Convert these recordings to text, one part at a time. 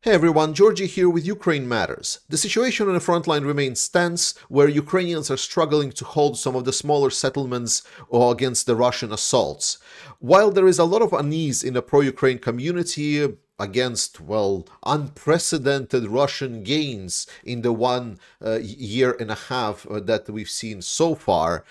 Hey everyone, Georgie here with Ukraine Matters. The situation on the front line remains tense, where Ukrainians are struggling to hold some of the smaller settlements against the Russian assaults. While there is a lot of unease in the pro-Ukraine community against, well, unprecedented Russian gains in the one year and a half that we've seen so far,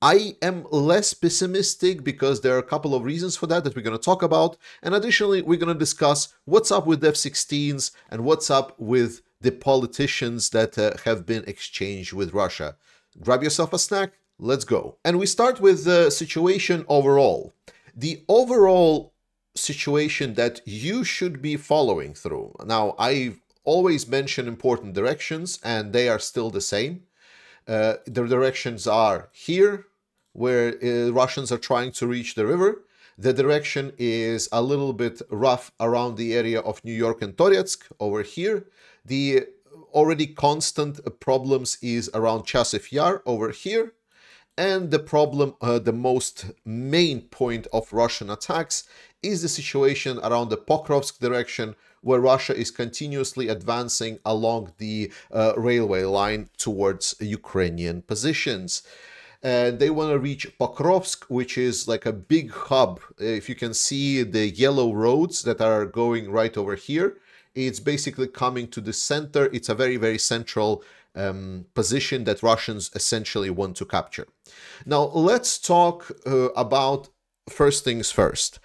I am less pessimistic because there are a couple of reasons for that we're going to talk about. And additionally, we're going to discuss what's up with F-16s and what's up with the politicians that have been exchanged with Russia. Grab yourself a snack, let's go. And we start with the situation overall. The overall situation that you should be following through. Now, I've always mentioned important directions, and they are still the same. The directions are here, where Russians are trying to reach the river. The direction is a little bit rough around the area of New York and Toretsk over here. The already constant problems is around Chasiv Yar over here. And the problem, the most main point of Russian attacks is the situation around the Pokrovsk direction, where Russia is continuously advancing along the railway line towards Ukrainian positions. And they want to reach Pokrovsk, which is like a big hub. If you can see the yellow roads that are going right over here, it's basically coming to the center. It's a very, very central position that Russians essentially want to capture. Now, let's talk about first things first.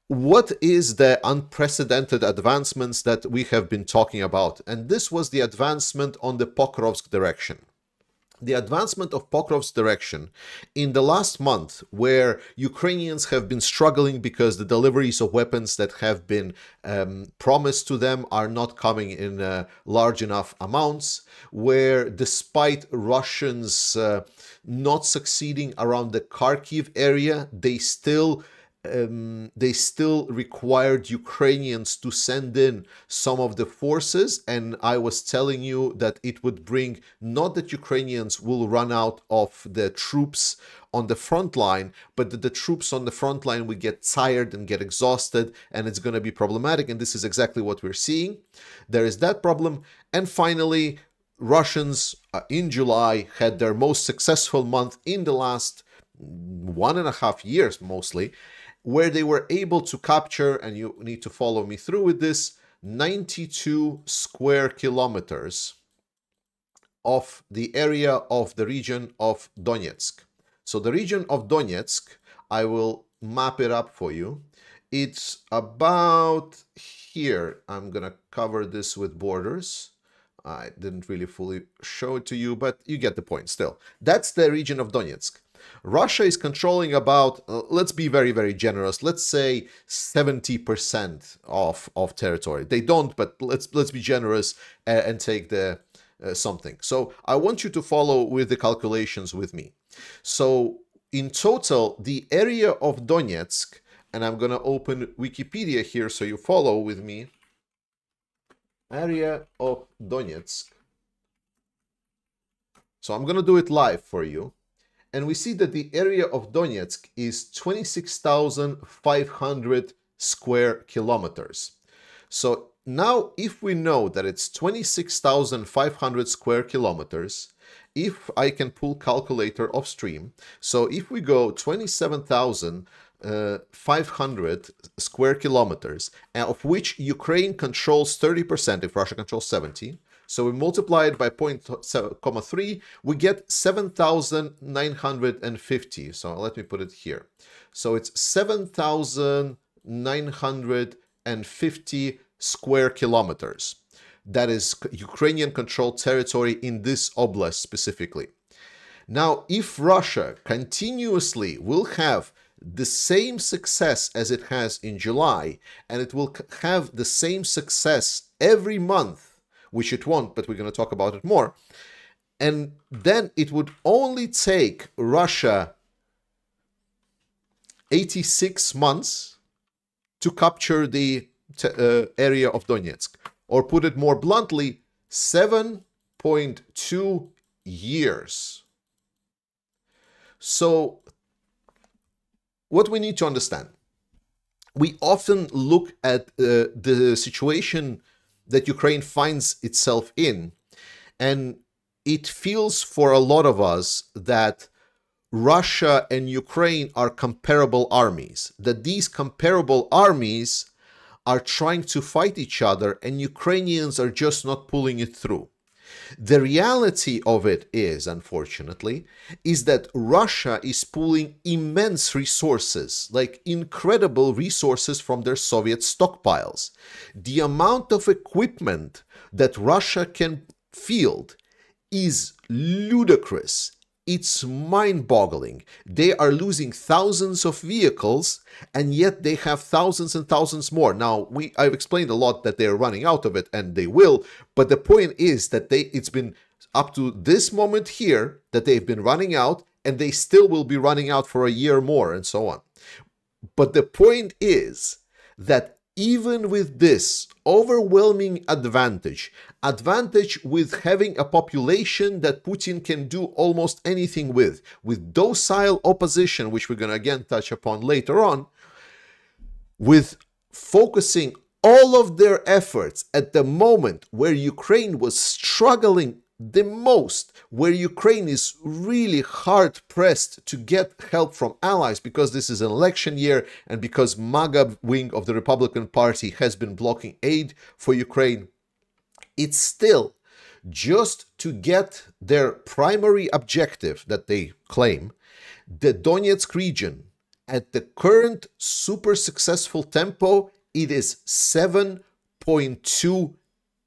What is the unprecedented advancements that we have been talking about? And this was the advancement on the Pokrovsk direction. The advancement of Pokrovsk direction in the last month, where Ukrainians have been struggling because the deliveries of weapons that have been promised to them are not coming in large enough amounts, where despite Russians not succeeding around the Kharkiv area, they still required Ukrainians to send in some of the forces, and I was telling you that it would bring, not that Ukrainians will run out of the troops on the front line, but that the troops on the front line will get tired and get exhausted, and it's going to be problematic, and this is exactly what we're seeing. There is that problem. And finally, Russians in July had their most successful month in the last 1.5 years mostly, where they were able to capture, and you need to follow me through with this, 92 square kilometers of the area of the region of Donetsk. So the region of Donetsk, I will map it up for you. It's about here. I'm going to cover this with borders. I didn't really fully show it to you, but you get the point still. That's the region of Donetsk. Russia is controlling about, let's be very, very generous, let's say 70% of territory. They don't, but let's be generous and take the something. So I want you to follow with the calculations with me. So in total, the area of Donetsk, and I'm going to open Wikipedia here so you follow with me. Area of Donetsk. So I'm going to do it live for you. And we see that the area of Donetsk is 26,500 square kilometers. So now if we know that it's 26,500 square kilometers, if I can pull calculator off stream, so if we go 27,500 square kilometers, of which Ukraine controls 30%, if Russia controls 70%, so we multiply it by 0.3, we get 7,950. So let me put it here. So it's 7,950 square kilometers. That is Ukrainian controlled territory in this oblast specifically. Now, if Russia continuously will have the same success as it has in July, and it will have the same success every month, which it won't, but we're going to talk about it more. And then it would only take Russia 86 months to capture the area of Donetsk. Or put it more bluntly, 7.2 years. So what we need to understand, we often look at the situation that Ukraine finds itself in. And it feels for a lot of us that Russia and Ukraine are comparable armies, that these comparable armies are trying to fight each other and Ukrainians are just not pulling it through. The reality of it is, unfortunately, is that Russia is pulling immense resources, like incredible resources from their Soviet stockpiles. The amount of equipment that Russia can field is ludicrous. It's mind-boggling. They are losing thousands of vehicles, and yet they have thousands and thousands more. Now, I've explained a lot that they're running out of it, and they will, but the point is that it's been up to this moment here that they've been running out, and they still will be running out for a year more, and so on. But the point is that even with this overwhelming advantage with having a population that Putin can do almost anything with docile opposition, which we're going to again touch upon later on, with focusing all of their efforts at the moment where Ukraine was struggling the most, where Ukraine is really hard pressed to get help from allies because this is an election year and because MAGA wing of the Republican Party has been blocking aid for Ukraine. It's still just to get their primary objective that they claim, the Donetsk region, at the current super successful tempo, it is 7.2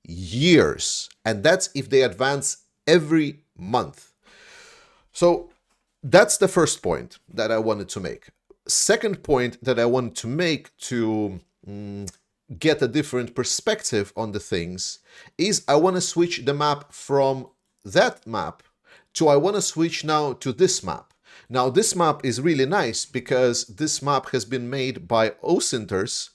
years, and that's if they advance every month. So that's the first point that I wanted to make. Second point that I wanted to make to get a different perspective on the things is I want to switch the map from that map to I want to switch now to this map. Now this map is really nice because this map has been made by OSINTers,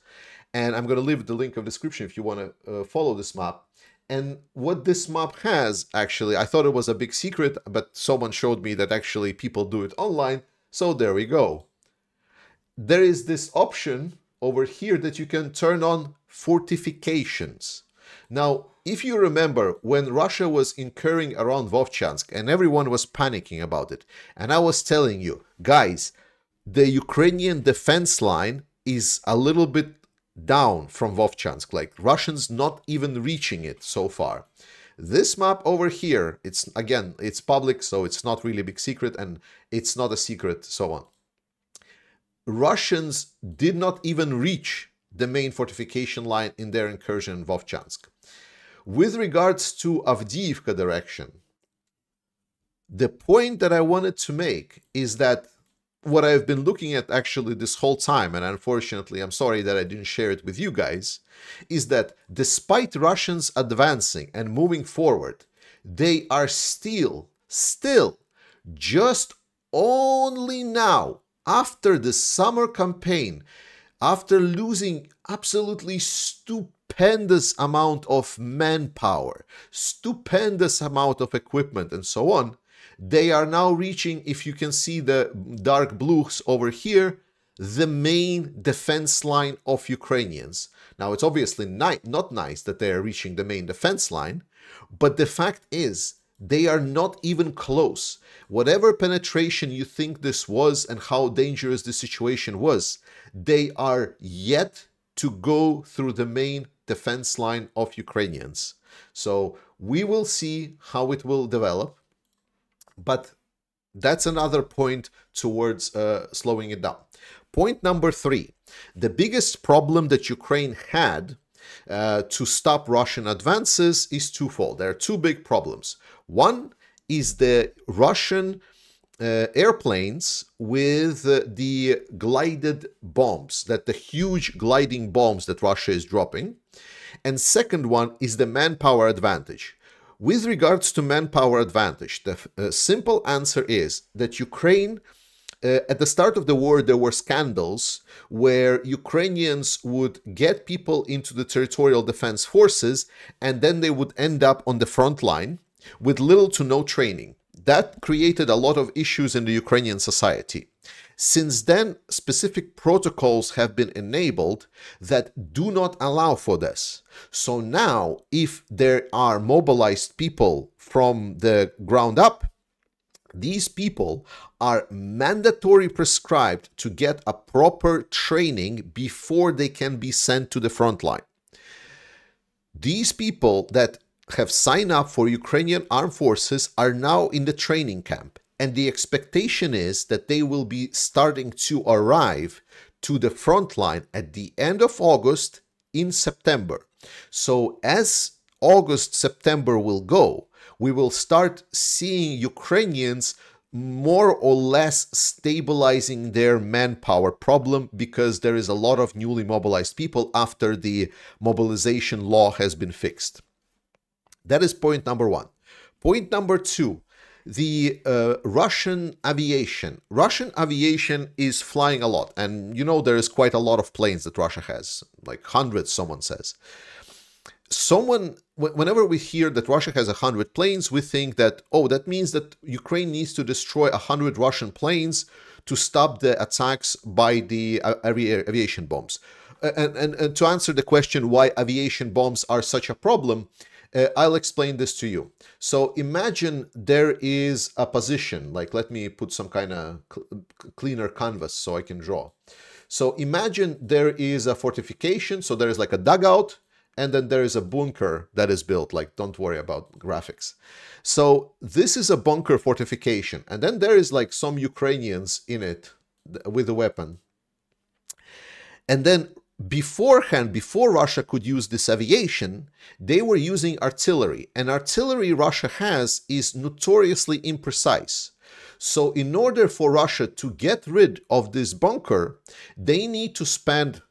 and I'm going to leave the link of description if you want to follow this map. And what this map has, actually, I thought it was a big secret, but someone showed me that actually people do it online. So there we go. There is this option over here that you can turn on fortifications. Now, if you remember when Russia was incurring around Vovchansk and everyone was panicking about it, and I was telling you, guys, the Ukrainian defense line is a little bit down from Vovchansk, like Russians not even reaching it so far. This map over here, it's public, so it's not really a big secret, and it's not a secret, so on. Russians did not even reach the main fortification line in their incursion in Vovchansk. With regards to Avdiivka direction, the point that I wanted to make is that what I've been looking at actually this whole time, and unfortunately I'm sorry that I didn't share it with you guys, is that despite Russians advancing and moving forward, they are still just only now, after the summer campaign, after losing absolutely stupendous amount of manpower, stupendous amount of equipment and so on, they are now reaching, if you can see the dark blues over here, the main defense line of Ukrainians. Now, it's obviously not nice that they are reaching the main defense line, but the fact is, they are not even close. Whatever penetration you think this was and how dangerous the situation was, they are yet to go through the main defense line of Ukrainians. So we will see how it will develop. But that's another point towards slowing it down. Point number 3. The biggest problem that Ukraine had to stop Russian advances is twofold. There are two big problems. One is the Russian airplanes with the glided bombs, the huge gliding bombs that Russia is dropping. And second one is the manpower advantage. With regards to manpower advantage, the simple answer is that Ukraine, at the start of the war, there were scandals where Ukrainians would get people into the territorial defense forces and then they would end up on the front line with little to no training. That created a lot of issues in the Ukrainian society. Since then, specific protocols have been enabled that do not allow for this. So now, if there are mobilized people from the ground up, these people are mandatory prescribed to get a proper training before they can be sent to the front line. These people that have signed up for Ukrainian armed forces are now in the training camp. And the expectation is that they will be starting to arrive to the front line at the end of August in September. So as August, September will go, we will start seeing Ukrainians more or less stabilizing their manpower problem because there is a lot of newly mobilized people after the mobilization law has been fixed. That is point number one. Point number two. The Russian aviation. Russian aviation is flying a lot. And you know, there is quite a lot of planes that Russia has, like hundreds, someone says. Whenever we hear that Russia has 100 planes, we think that, oh, that means that Ukraine needs to destroy 100 Russian planes to stop the attacks by the aviation bombs. And to answer the question why aviation bombs are such a problem, I'll explain this to you. So imagine there is a position, like let me put some kind of cleaner canvas so I can draw. So imagine there is a fortification, so there is like a dugout, and then there is a bunker that is built, like don't worry about graphics. So this is a bunker fortification, and then there is like some Ukrainians in it with a weapon. And then beforehand, before Russia could use this aviation, they were using artillery. And artillery Russia has is notoriously imprecise. So in order for Russia to get rid of this bunker, they need to spend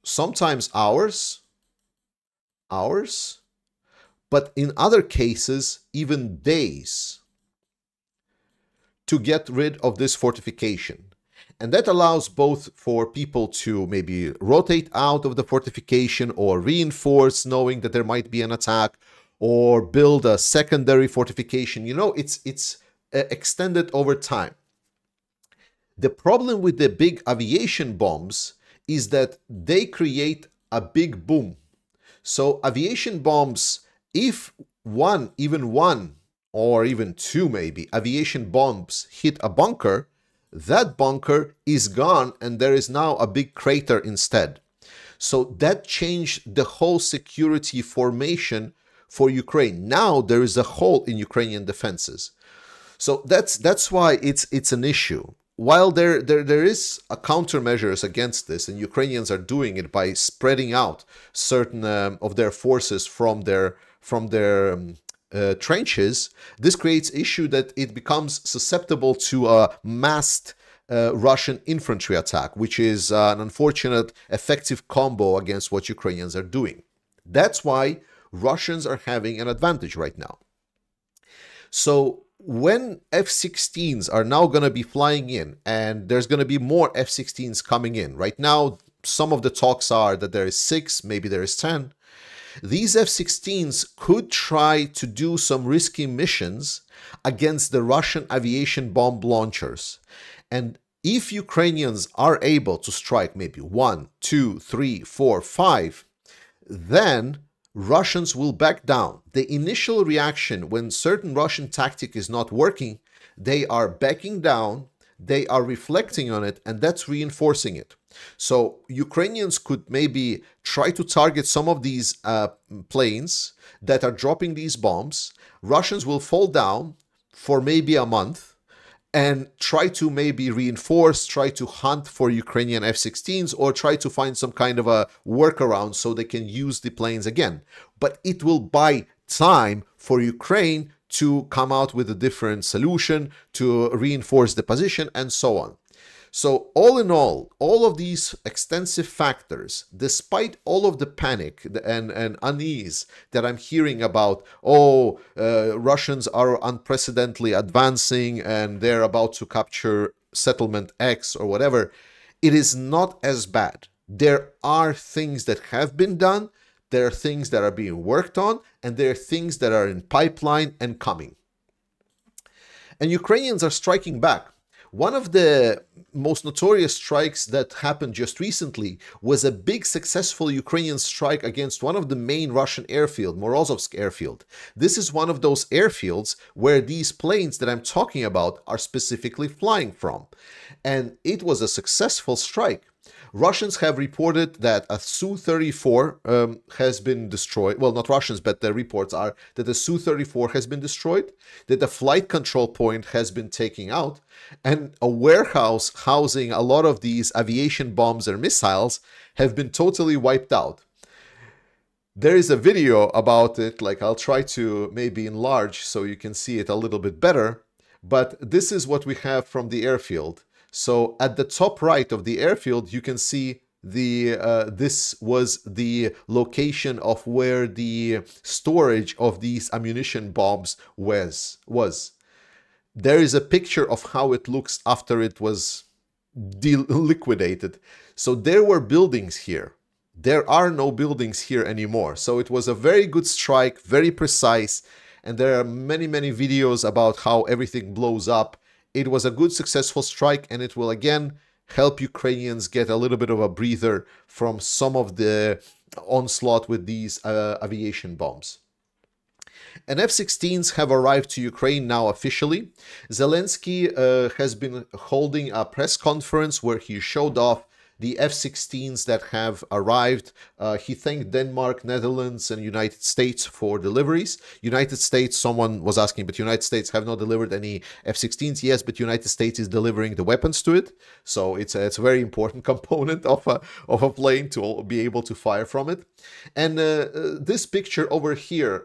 sometimes hours, but in other cases, even days to get rid of this fortification. And that allows both for people to maybe rotate out of the fortification or reinforce knowing that there might be an attack or build a secondary fortification. You know, it's extended over time. The problem with the big aviation bombs is that they create a big boom. So aviation bombs, if even one or even two maybe aviation bombs hit a bunker, that bunker is gone and there is now a big crater instead. So that changed the whole security formation for Ukraine. Now there is a hole in Ukrainian defenses. So that's why it's an issue. While there is a countermeasures against this, and Ukrainians are doing it by spreading out certain of their forces from their trenches, this creates issue that it becomes susceptible to a massed Russian infantry attack, which is an unfortunate effective combo against what Ukrainians are doing. That's why Russians are having an advantage right now. So when F-16s are now going to be flying in, and there's going to be more F-16s coming in, right now some of the talks are that there is 6, maybe there is 10. These F-16s could try to do some risky missions against the Russian aviation bomb launchers. And if Ukrainians are able to strike maybe 1, 2, 3, 4, 5, then Russians will back down. The initial reaction when certain Russian tactic is not working, they are backing down, they are reflecting on it, and that's reinforcing it. So Ukrainians could maybe try to target some of these planes that are dropping these bombs. Russians will fall down for maybe a month and try to maybe reinforce, try to hunt for Ukrainian F-16s, or try to find some kind of a workaround so they can use the planes again. But it will buy time for Ukraine to come out with a different solution, to reinforce the position, and so on. So all in all of these extensive factors, despite all of the panic and unease that I'm hearing about, Russians are unprecedentedly advancing and they're about to capture settlement X or whatever, it is not as bad. There are things that have been done, there are things that are being worked on, and there are things that are in pipeline and coming. And Ukrainians are striking back. One of the most notorious strikes that happened just recently was a big successful Ukrainian strike against one of the main Russian airfield, Morozovsk airfield. This is one of those airfields where these planes that I'm talking about are specifically flying from. And it was a successful strike. Russians have reported that a Su-34 has been destroyed. Well, not Russians, but the reports are that the Su-34 has been destroyed, that the flight control point has been taken out, and a warehouse housing a lot of these aviation bombs or missiles have been totally wiped out. There is a video about it, like I'll try to maybe enlarge so you can see it a little bit better, but this is what we have from the airfield. So at the top right of the airfield, you can see this was the location of where the storage of these ammunition bombs was. There is a picture of how it looks after it was liquidated. So there were buildings here. There are no buildings here anymore. So it was a very good strike, very precise, and there are many, many videos about how everything blows up. It was a good, successful strike, and it will again help Ukrainians get a little bit of a breather from some of the onslaught with these aviation bombs. And F-16s have arrived to Ukraine now officially. Zelensky has been holding a press conference where he showed off the F-16s that have arrived. He thanked Denmark, Netherlands, and United States for deliveries. United States, someone was asking, but United States have not delivered any F-16s. Yes, but United States is delivering the weapons to it. So it's a very important component of a plane to be able to fire from it. And this picture over here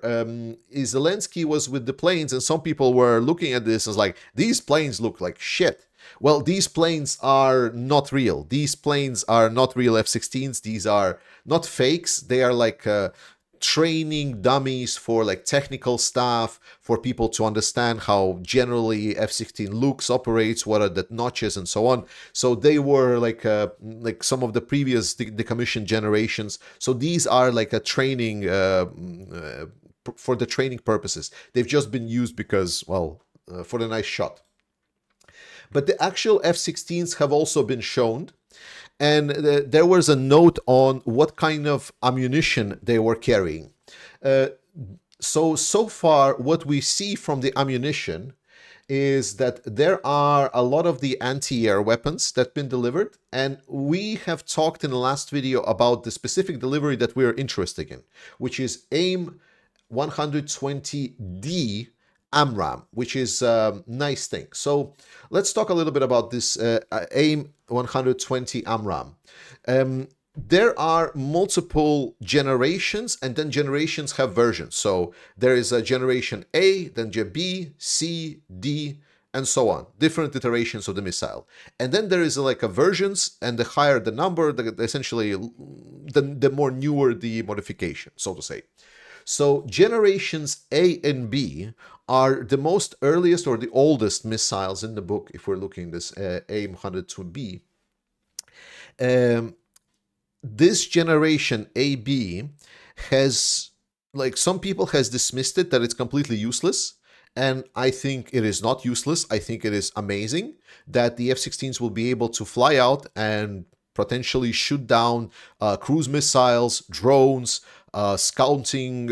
is Zelensky was with the planes, and some people were looking at this as like, these planes look like shit. Well, these planes are not real. These planes are not real F-16s. These are not fakes. They are like training dummies for like technical staff, for people to understand how generally F-16 looks, operates, what are the notches, and so on. So they were like some of the previous decommissioned generations. So these are like a training for the training purposes. They've just been used because, well, for the nice shot. But the actual F-16s have also been shown, and there was a note on what kind of ammunition they were carrying. So far, what we see from the ammunition is that there are a lot of the anti-air weapons that have been delivered, and we have talked in the last video about the specific delivery that we are interested in, which is AIM 120D AMRAAM, which is a nice thing. So let's talk a little bit about this AIM 120 AMRAAM. There are multiple generations, and then generations have versions. So there is a generation A, then B, C, D, and so on. Different iterations of the missile. And then there is like a versions, and the higher the number, essentially, the more newer the modification, so to say. So generations A and B are the most earliest or the oldest missiles in the book, if we're looking at this AIM 102B. This generation AB has, like, some people has dismissed it, that it's completely useless. And I think it is not useless. I think it is amazing that the F-16s will be able to fly out and potentially shoot down cruise missiles, drones, scouting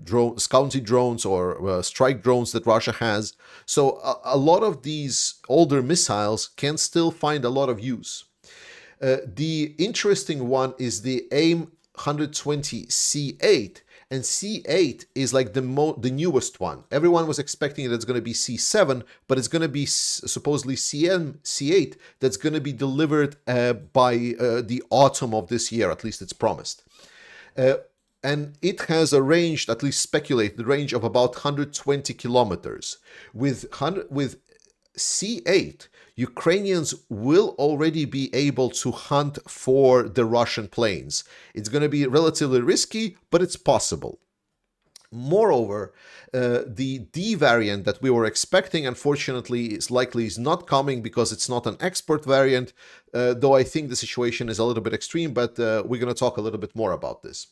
drones or strike drones that Russia has. So a lot of these older missiles can still find a lot of use. The interesting one is the AIM 120 C8, and C8 is like the newest one. Everyone was expecting that it's going to be C7, but it's going to be supposedly C8 that's going to be delivered by the autumn of this year, at least it's promised. And it has a range, at least speculate, the range of about 120 kilometers. With C8, Ukrainians will already be able to hunt for the Russian planes. It's going to be relatively risky, but it's possible. Moreover, the D variant that we were expecting, unfortunately, is not coming because it's not an export variant, though I think the situation is a little bit extreme, but we're going to talk a little bit more about this.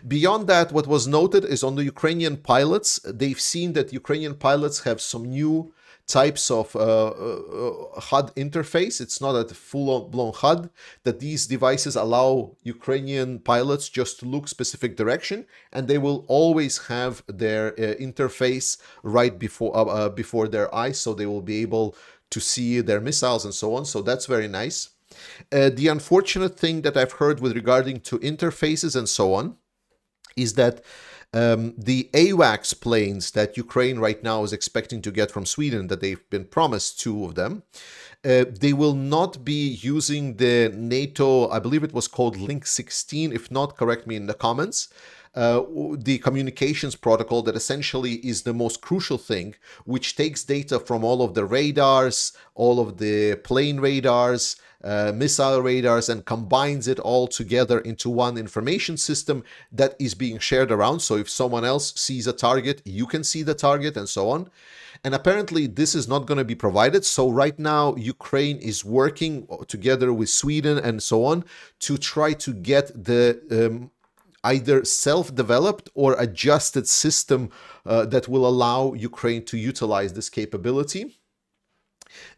Beyond that, what was noted is on the Ukrainian pilots, they've seen that Ukrainian pilots have some new types of HUD interface. It's not a full-blown HUD, that these devices allow Ukrainian pilots just to look specific direction, and they will always have their interface right before their eyes, so they will be able to see their missiles and so on. So that's very nice. The unfortunate thing that I've heard with regarding to interfaces and so on is that the AWACS planes that Ukraine right now is expecting to get from Sweden, that they've been promised 2 of them, they will not be using the NATO, I believe it was called Link 16, if not, correct me in the comments, the communications protocol that essentially is the most crucial thing, which takes data from all of the radars, all of the plane radars, missile radars, and combines it all together into one information system that is being shared around. So if someone else sees a target, you can see the target and so on. And apparently this is not going to be provided. So right now Ukraine is working together with Sweden and so on to try to get the either self-developed or adjusted system that will allow Ukraine to utilize this capability.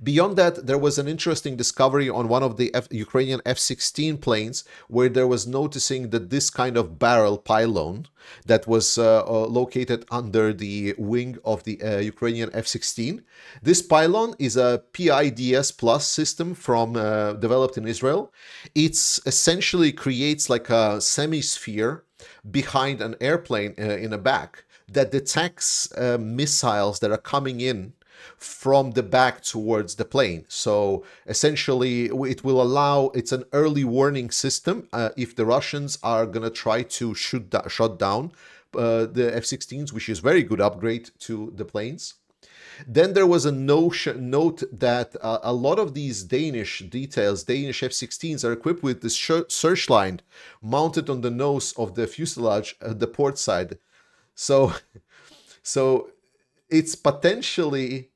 Beyond that, there was an interesting discovery on one of the Ukrainian F-16 planes where there was noticing that this kind of barrel pylon that was located under the wing of the Ukrainian F-16. This pylon is a PIDS Plus system from developed in Israel. It's essentially creates like a semi-sphere behind an airplane in the back that detects missiles that are coming in from the back towards the plane. So essentially it will allow, it's an early warning system if the Russians are going to try to shut down the F-16s, which is very good upgrade to the planes. Then there was a note that a lot of these Danish F-16s are equipped with this searchlight mounted on the nose of the fuselage at the port side. So it's potentially,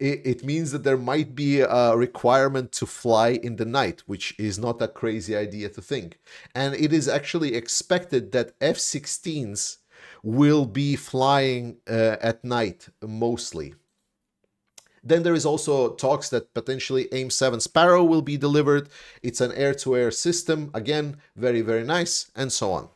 it means that there might be a requirement to fly in the night, which is not a crazy idea to think. And it is actually expected that F-16s will be flying at night mostly. Then there is also talks that potentially AIM-7 Sparrow will be delivered. It's an air-to-air system, again, very, very nice, and so on.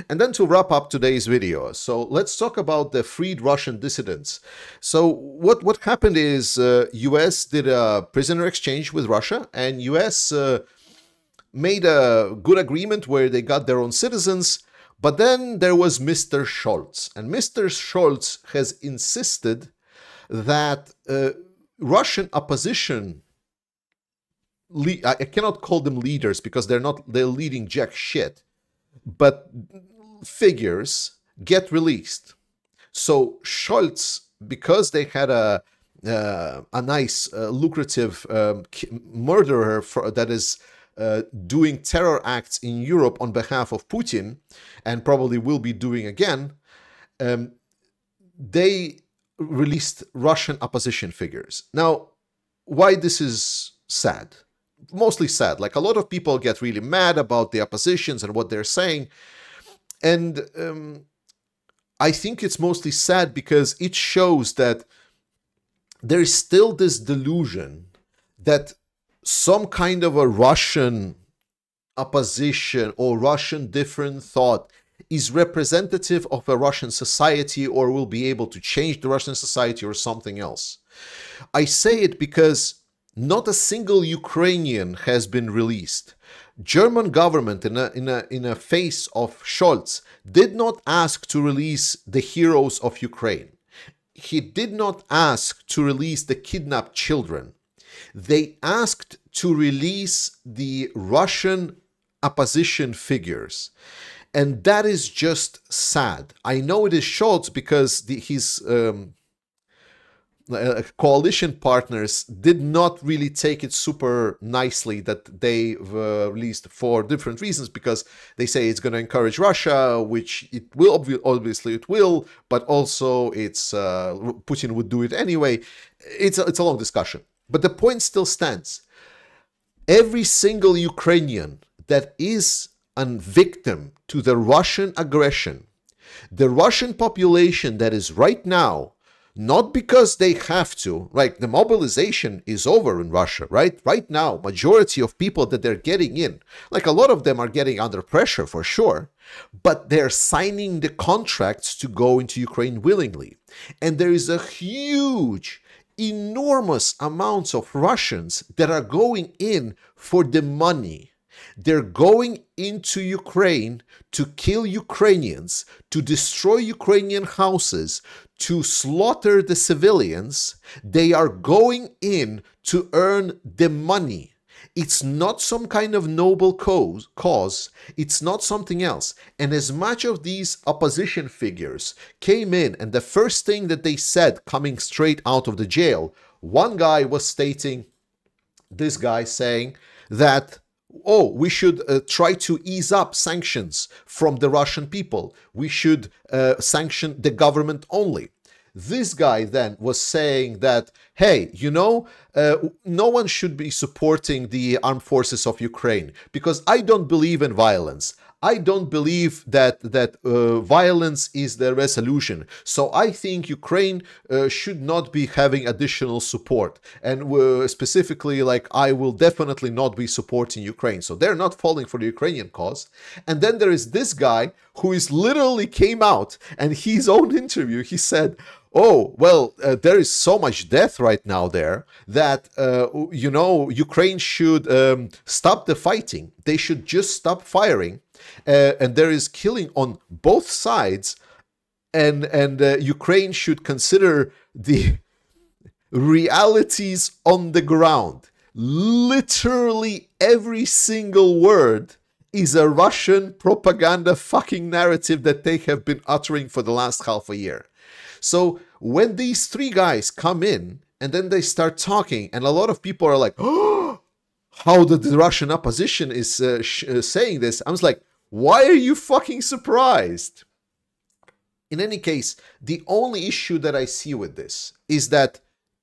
And then to wrap up today's video, so let's talk about the freed Russian dissidents. So what happened is US did a prisoner exchange with Russia, and US made a good agreement where they got their own citizens. But then there was Mr. Scholz, and Mr. Scholz has insisted that Russian opposition, I cannot call them leaders because they're leading jack shit, but figures get released. So Scholz, because they had a nice, lucrative murderer that is doing terror acts in Europe on behalf of Putin, and probably will be doing again, they released Russian opposition figures. Now, why this is sad? Mostly sad. Like, a lot of people get really mad about the oppositions and what they're saying. And I think it's mostly sad because it shows that there is still this delusion that some kind of a Russian opposition or Russian different thought is representative of a Russian society or will be able to change the Russian society or something else. I say it because not a single Ukrainian has been released. German government in a face of Scholz did not ask to release the heroes of Ukraine. He did not ask to release the kidnapped children. They asked to release the Russian opposition figures. And that is just sad. I know it is Scholz because his coalition partners did not really take it super nicely that they released for different reasons, because they say it's going to encourage Russia, which it will, obviously it will, but also it's Putin would do it anyway. It's a long discussion. But the point still stands. Every single Ukrainian that is a victim to the Russian aggression, the Russian population that is right now not because they have to. Like, the mobilization is over in Russia, right? Right now, majority of people that they're getting in, like a lot of them are getting under pressure for sure, but they're signing the contracts to go into Ukraine willingly. And there is a huge, enormous amounts of Russians that are going in for the money. They're going into Ukraine to kill Ukrainians, to destroy Ukrainian houses, to slaughter the civilians. They are going in to earn the money. It's not some kind of noble cause. It's not something else. And as much of these opposition figures came in, and the first thing that they said coming straight out of the jail, one guy was stating, this guy saying that, oh, we should try to ease up sanctions from the Russian people. We should sanction the government only. This guy then was saying that, hey, you know, no one should be supporting the armed forces of Ukraine because I don't believe in violence. I don't believe that violence is the resolution. So I think Ukraine should not be having additional support. And specifically, like, I will definitely not be supporting Ukraine. So they're not falling for the Ukrainian cause. And then there is this guy who is literally came out, and his own interview, he said, oh, well, there is so much death right now there that, you know, Ukraine should stop the fighting. They should just stop firing. And there is killing on both sides. And Ukraine should consider the realities on the ground. Literally every single word is a Russian propaganda fucking narrative that they have been uttering for the last half a year. So when these three guys come in and then they start talking, and a lot of people are like, oh, how the Russian opposition is saying this, I was like, why are you fucking surprised? In any case, the only issue that I see with this is that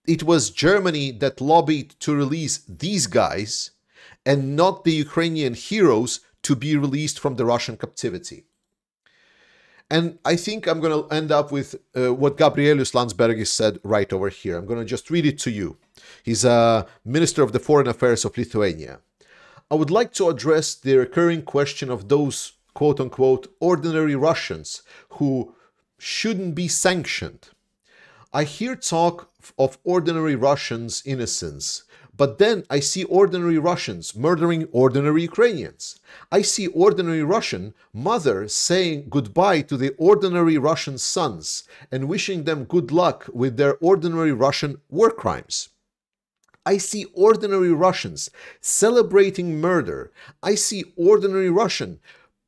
it was Germany that lobbied to release these guys and not the Ukrainian heroes to be released from the Russian captivity. And I think I'm going to end up with what Gabrielius Landsbergis said right over here. I'm going to just read it to you. He's a Minister of the Foreign Affairs of Lithuania. I would like to address the recurring question of those, quote-unquote, ordinary Russians who shouldn't be sanctioned. I hear talk of ordinary Russians' innocence, but then I see ordinary Russians murdering ordinary Ukrainians. I see ordinary Russian mother saying goodbye to the ordinary Russian sons and wishing them good luck with their ordinary Russian war crimes. I see ordinary Russians celebrating murder. I see ordinary Russian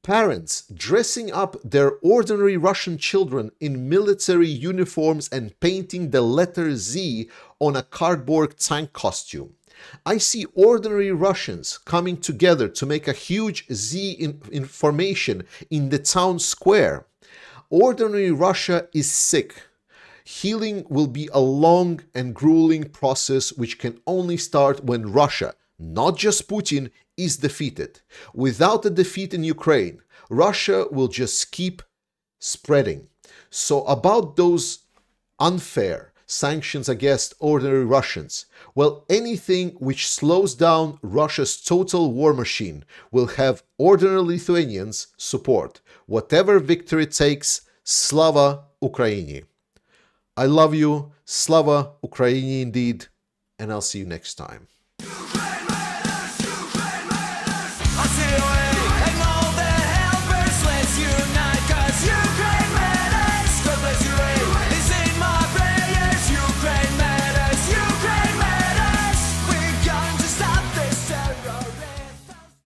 parents dressing up their ordinary Russian children in military uniforms and painting the letter Z on a cardboard tank costume. I see ordinary Russians coming together to make a huge Z formation in the town square. Ordinary Russia is sick. Healing will be a long and grueling process which can only start when Russia, not just Putin, is defeated. Without a defeat in Ukraine, Russia will just keep spreading. So about those unfair sanctions against ordinary Russians, well, anything which slows down Russia's total war machine will have ordinary Lithuanians' support. Whatever victory it takes, Slava Ukraini. I love you, Slava Ukraini indeed, and I'll see you next time.